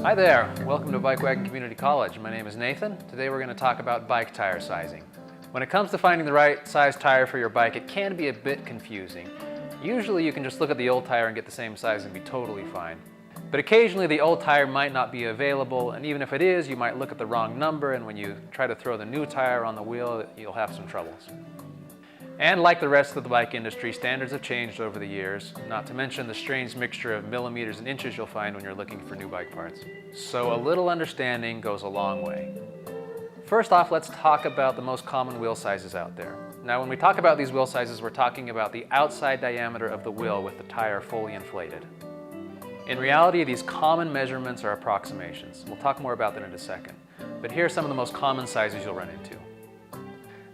Hi there, welcome to Bike Wagon Community College. My name is Nathan. Today we're going to talk about bike tire sizing. When it comes to finding the right size tire for your bike, it can be a bit confusing. Usually you can just look at the old tire and get the same size and be totally fine. But occasionally the old tire might not be available, and even if it is, you might look at the wrong number, and when you try to throw the new tire on the wheel, you'll have some troubles. And like the rest of the bike industry, standards have changed over the years, not to mention the strange mixture of millimeters and inches you'll find when you're looking for new bike parts. So a little understanding goes a long way. First off, let's talk about the most common wheel sizes out there. Now, when we talk about these wheel sizes, we're talking about the outside diameter of the wheel with the tire fully inflated. In reality, these common measurements are approximations. We'll talk more about that in a second. But here are some of the most common sizes you'll run into.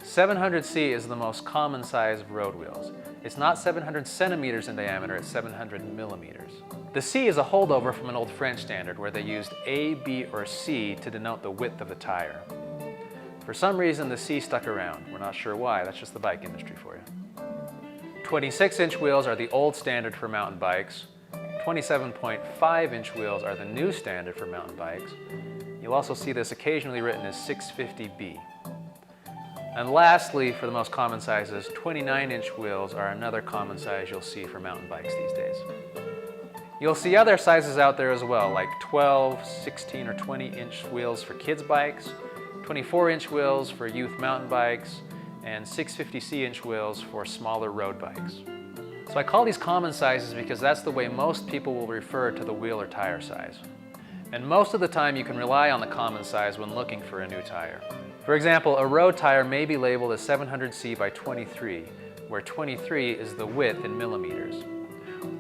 700C is the most common size of road wheels. It's not 700 centimeters in diameter, it's 700 millimeters. The C is a holdover from an old French standard where they used A, B, or C to denote the width of the tire. For some reason, the C stuck around. We're not sure why, that's just the bike industry for you. 26-inch wheels are the old standard for mountain bikes. 27.5-inch wheels are the new standard for mountain bikes. You'll also see this occasionally written as 650B. And lastly, for the most common sizes, 29-inch wheels are another common size you'll see for mountain bikes these days. You'll see other sizes out there as well, like 12, 16, or 20-inch wheels for kids' bikes, 24-inch wheels for youth mountain bikes, and 650C-inch wheels for smaller road bikes. So I call these common sizes because that's the way most people will refer to the wheel or tire size. And most of the time you can rely on the common size when looking for a new tire. For example, a road tire may be labeled as 700C by 23, where 23 is the width in millimeters.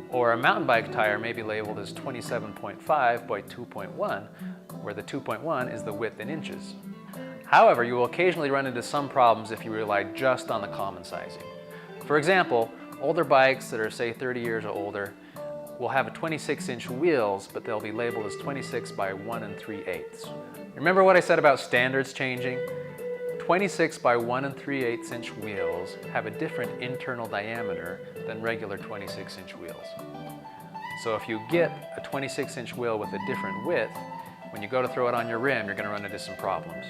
Or a mountain bike tire may be labeled as 27.5 by 2.1, where the 2.1 is the width in inches. However, you will occasionally run into some problems if you rely just on the common sizing. For example, older bikes that are, say, 30 years or older will have a 26-inch wheels, but they'll be labeled as 26 by 1 3/8. Remember what I said about standards changing? 26 by 1 3/8 inch wheels have a different internal diameter than regular 26-inch wheels. So if you get a 26-inch wheel with a different width, when you go to throw it on your rim, you're going to run into some problems.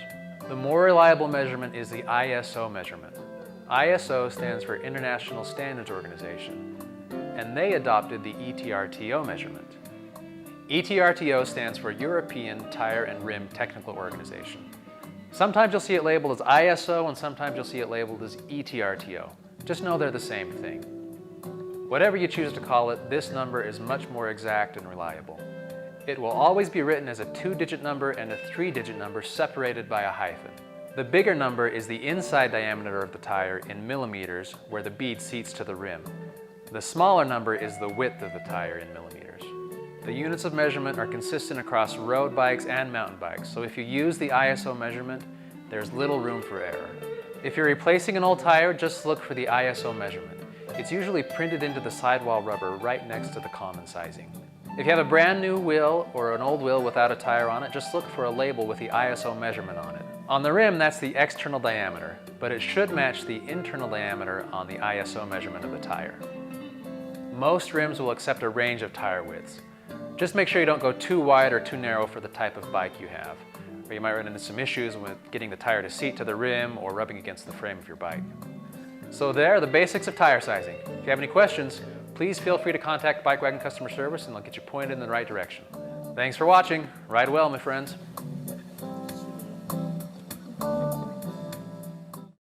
The more reliable measurement is the ISO measurement. ISO stands for International Standards Organization, and they adopted the ETRTO measurement. ETRTO stands for European Tire and Rim Technical Organization. Sometimes you'll see it labeled as ISO and sometimes you'll see it labeled as ETRTO. Just know they're the same thing. Whatever you choose to call it, this number is much more exact and reliable. It will always be written as a 2-digit number and a 3-digit number separated by a hyphen. The bigger number is the inside diameter of the tire in millimeters where the bead seats to the rim. The smaller number is the width of the tire in millimeters. The units of measurement are consistent across road bikes and mountain bikes, so if you use the ISO measurement, there's little room for error. If you're replacing an old tire, just look for the ISO measurement. It's usually printed into the sidewall rubber right next to the common sizing. If you have a brand new wheel or an old wheel without a tire on it, just look for a label with the ISO measurement on it. On the rim, that's the external diameter, but it should match the internal diameter on the ISO measurement of the tire. Most rims will accept a range of tire widths. Just make sure you don't go too wide or too narrow for the type of bike you have, or you might run into some issues with getting the tire to seat to the rim or rubbing against the frame of your bike. So there are the basics of tire sizing. If you have any questions, please feel free to contact Bike Wagon customer service and they'll get you pointed in the right direction. Thanks for watching. Ride well, my friends.